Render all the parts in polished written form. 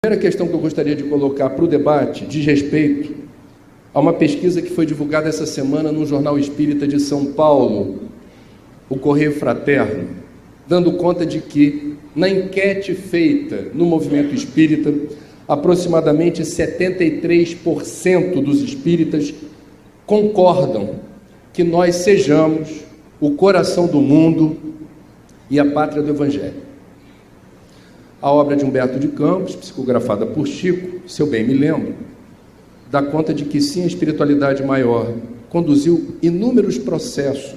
A primeira questão que eu gostaria de colocar para o debate diz respeito a uma pesquisa que foi divulgada essa semana no Jornal Espírita de São Paulo, o Correio Fraterno, dando conta de que, na enquete feita no movimento espírita, aproximadamente 73% dos espíritas concordam que nós sejamos o coração do mundo e a pátria do Evangelho. A obra de Humberto de Campos, psicografada por Chico, se eu bem me lembro, dá conta de que sim, a espiritualidade maior conduziu inúmeros processos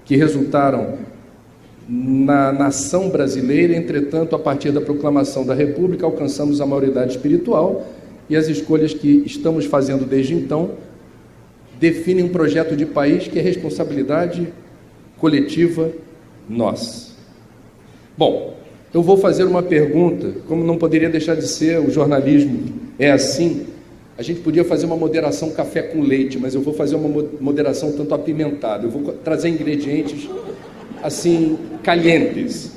que resultaram na nação brasileira. Entretanto, a partir da proclamação da República, alcançamos a maioridade espiritual e as escolhas que estamos fazendo desde então definem um projeto de país que é responsabilidade coletiva nossa. Bom, eu vou fazer uma pergunta, como não poderia deixar de ser, o jornalismo é assim, a gente podia fazer uma moderação café com leite, mas eu vou fazer uma moderação tanto apimentada, eu vou trazer ingredientes assim, calientes.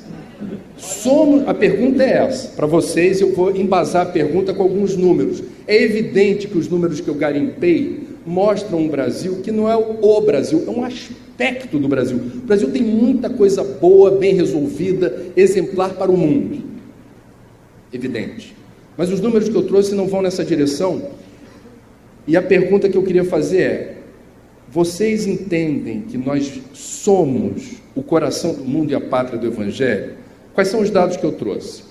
A pergunta é essa, para vocês, eu vou embasar a pergunta com alguns números. É evidente que os números que eu garimpei mostram um Brasil que não é o Brasil, é um aspecto do Brasil. O Brasil tem muita coisa boa, bem resolvida, exemplar para o mundo. Evidente. Mas os números que eu trouxe não vão nessa direção. E a pergunta que eu queria fazer é: vocês entendem que nós somos o coração do mundo e a pátria do Evangelho? Quais são os dados que eu trouxe?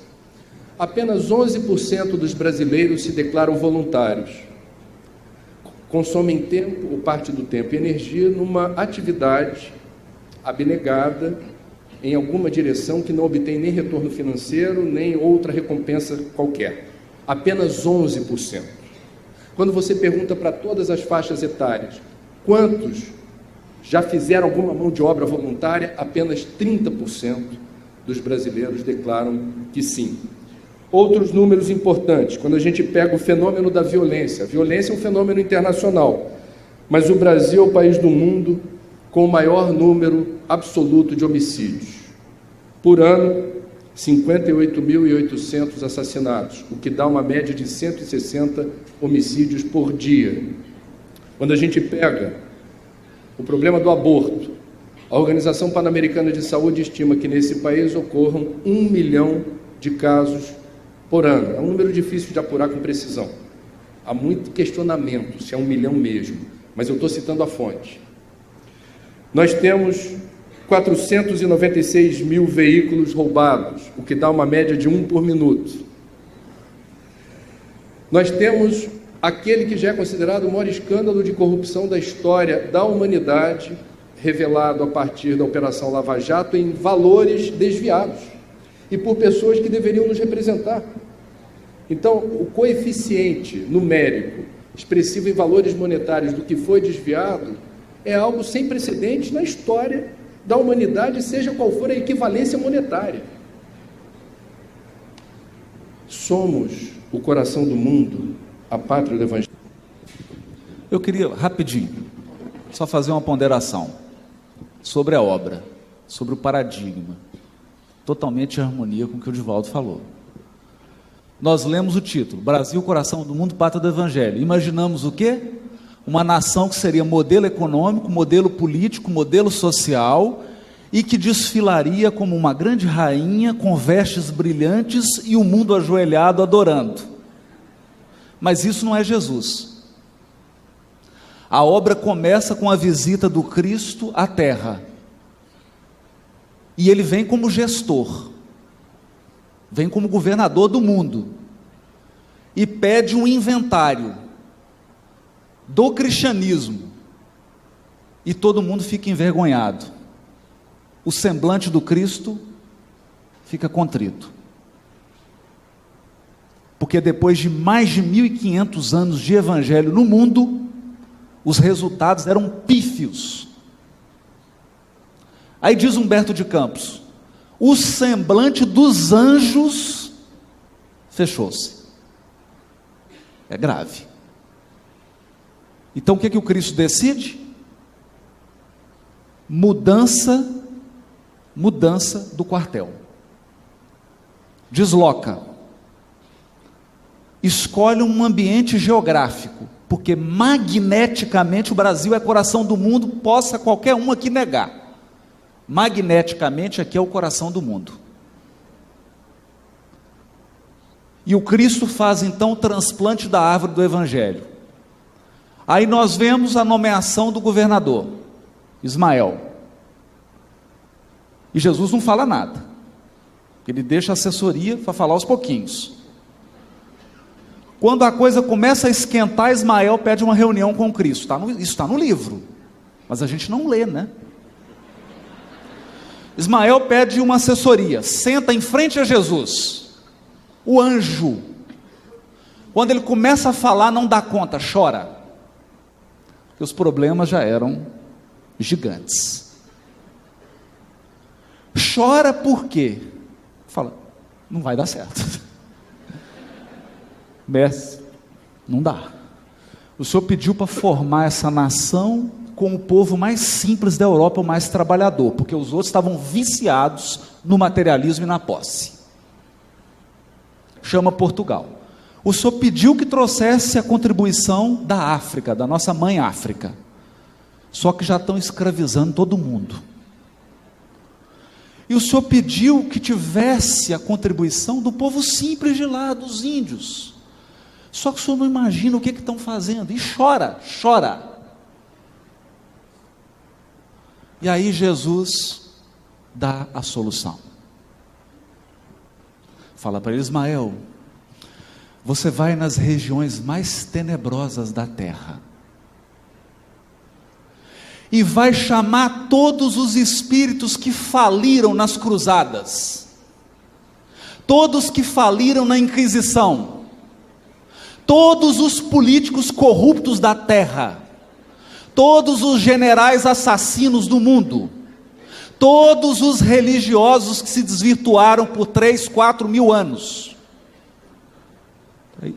Apenas 11% dos brasileiros se declaram voluntários. Consomem tempo, ou parte do tempo e energia, numa atividade abnegada em alguma direção que não obtém nem retorno financeiro, nem outra recompensa qualquer. Apenas 11%. Quando você pergunta para todas as faixas etárias, quantos já fizeram alguma mão de obra voluntária, apenas 30% dos brasileiros declaram que sim. Outros números importantes, quando a gente pega o fenômeno da violência. A violência é um fenômeno internacional, mas o Brasil é o país do mundo com o maior número absoluto de homicídios. Por ano, 58.800 assassinatos, o que dá uma média de 160 homicídios por dia. Quando a gente pega o problema do aborto, a Organização Pan-Americana de Saúde estima que nesse país ocorram 1 milhão de casos por ano. É um número difícil de apurar com precisão. Há muito questionamento se é 1 milhão mesmo, mas eu estou citando a fonte. Nós temos 496 mil veículos roubados, o que dá uma média de 1 por minuto. Nós temos aquele que já é considerado o maior escândalo de corrupção da história da humanidade, revelado a partir da Operação Lava Jato em valores desviados e por pessoas que deveriam nos representar. Então, o coeficiente numérico expressivo em valores monetários do que foi desviado é algo sem precedentes na história da humanidade, seja qual for a equivalência monetária. Somos o coração do mundo, a pátria do Evangelho. Eu queria, rapidinho, só fazer uma ponderação sobre a obra, sobre o paradigma, totalmente em harmonia com o que o Divaldo falou. Nós lemos o título, Brasil, coração do mundo, pátria do Evangelho. Imaginamos o quê? Uma nação que seria modelo econômico, modelo político, modelo social, e que desfilaria como uma grande rainha com vestes brilhantes e o mundo ajoelhado adorando. Mas isso não é Jesus. A obra começa com a visita do Cristo à Terra. E ele vem como gestor, vem como governador do mundo, e pede um inventário do cristianismo, e todo mundo fica envergonhado. O semblante do Cristo fica contrito, porque depois de mais de 1.500 anos de evangelho no mundo, os resultados eram pífios. Aí diz Humberto de Campos, o semblante dos anjos fechou-se. É grave. Então o que o Cristo decide? Mudança do quartel. Desloca. escolhe um ambiente geográfico, porque magneticamente o Brasil é coração do mundo, possa qualquer um aqui negar. Magneticamente aqui é o coração do mundo. E o Cristo faz então o transplante da árvore do Evangelho. Aí nós vemos a nomeação do governador, Ismael. E Jesus não fala nada. Ele deixa a assessoria para falar aos pouquinhos. Quando a coisa começa a esquentar, Ismael pede uma reunião com Cristo. Isso está no livro, mas a gente não lê, né? Ismael pede uma assessoria, senta em frente a Jesus. O anjo, quando ele começa a falar, não dá conta, chora, porque os problemas já eram gigantes. Chora por quê? Fala, não vai dar certo. Mestre, não dá. O Senhor pediu para formar essa nação com o povo mais simples da Europa, o mais trabalhador, porque os outros estavam viciados no materialismo e na posse. Chama Portugal. O Senhor pediu que trouxesse a contribuição da África, da nossa mãe África. Só que já estão escravizando todo mundo. E o Senhor pediu que tivesse a contribuição do povo simples de lá, dos índios. Só que o Senhor não imagina o que estão fazendo. E chora, chora. E aí Jesus dá a solução. Fala para ele, Ismael, você vai nas regiões mais tenebrosas da terra e vai chamar todos os espíritos que faliram nas cruzadas, todos que faliram na Inquisição, todos os políticos corruptos da terra, todos os generais assassinos do mundo, todos os religiosos que se desvirtuaram por 3, 4 mil anos. Aí,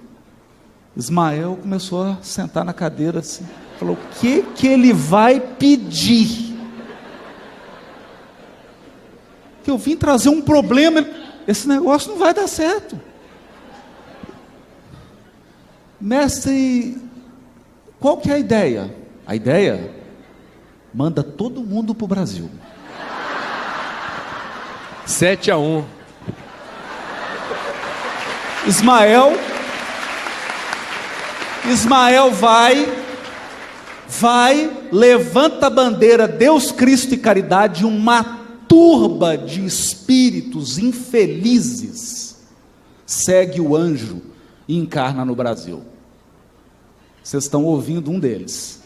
Ismael começou a sentar na cadeira assim, falou, o que ele vai pedir? Que eu vim trazer um problema, esse negócio não vai dar certo. Mestre, qual que é a ideia? A ideia? Manda todo mundo para o Brasil. 7-1. Ismael vai, levanta a bandeira Deus, Cristo e caridade, uma turba de espíritos infelizes segue o anjo e encarna no Brasil. Vocês estão ouvindo um deles.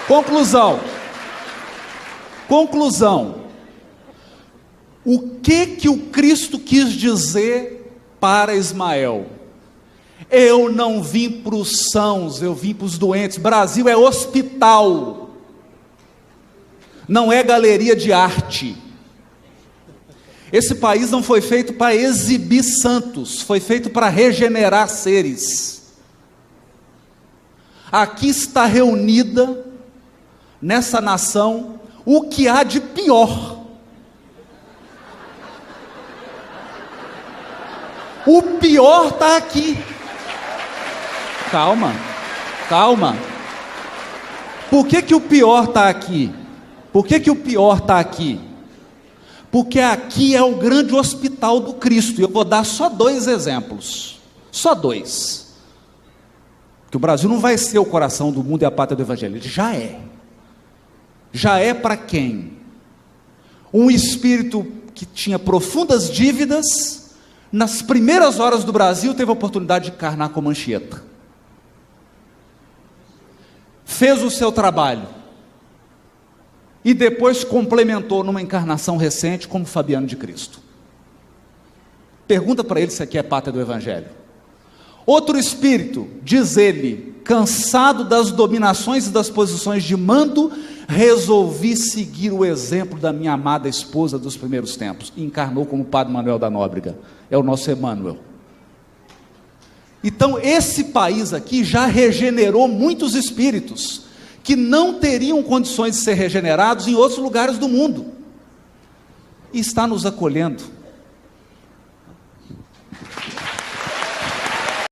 Conclusão. O que o Cristo quis dizer para Ismael? Eu não vim para os sãos, eu vim para os doentes. Brasil é hospital, não é galeria de arte. Esse país não foi feito para exibir santos, foi feito para regenerar seres. Aqui está reunida, nessa nação, o que há de pior. O pior está aqui. Calma. Por que o pior está aqui? Porque aqui é o grande hospital do Cristo. E eu vou dar só 2 exemplos. Só 2. Porque o Brasil não vai ser o coração do mundo e a pátria do Evangelho. Ele já é. Já é para quem? Um espírito que tinha profundas dívidas, nas primeiras horas do Brasil, teve a oportunidade de encarnar como Anchieta. Fez o seu trabalho. E depois complementou numa encarnação recente como Fabiano de Cristo. Pergunta para ele se aqui é pátria do Evangelho. Outro espírito, diz ele, cansado das dominações e das posições de mando, resolvi seguir o exemplo da minha amada esposa dos primeiros tempos. E encarnou como Padre Manuel da Nóbrega. É o nosso Emmanuel. Então esse país aqui já regenerou muitos espíritos que não teriam condições de ser regenerados em outros lugares do mundo, e está nos acolhendo.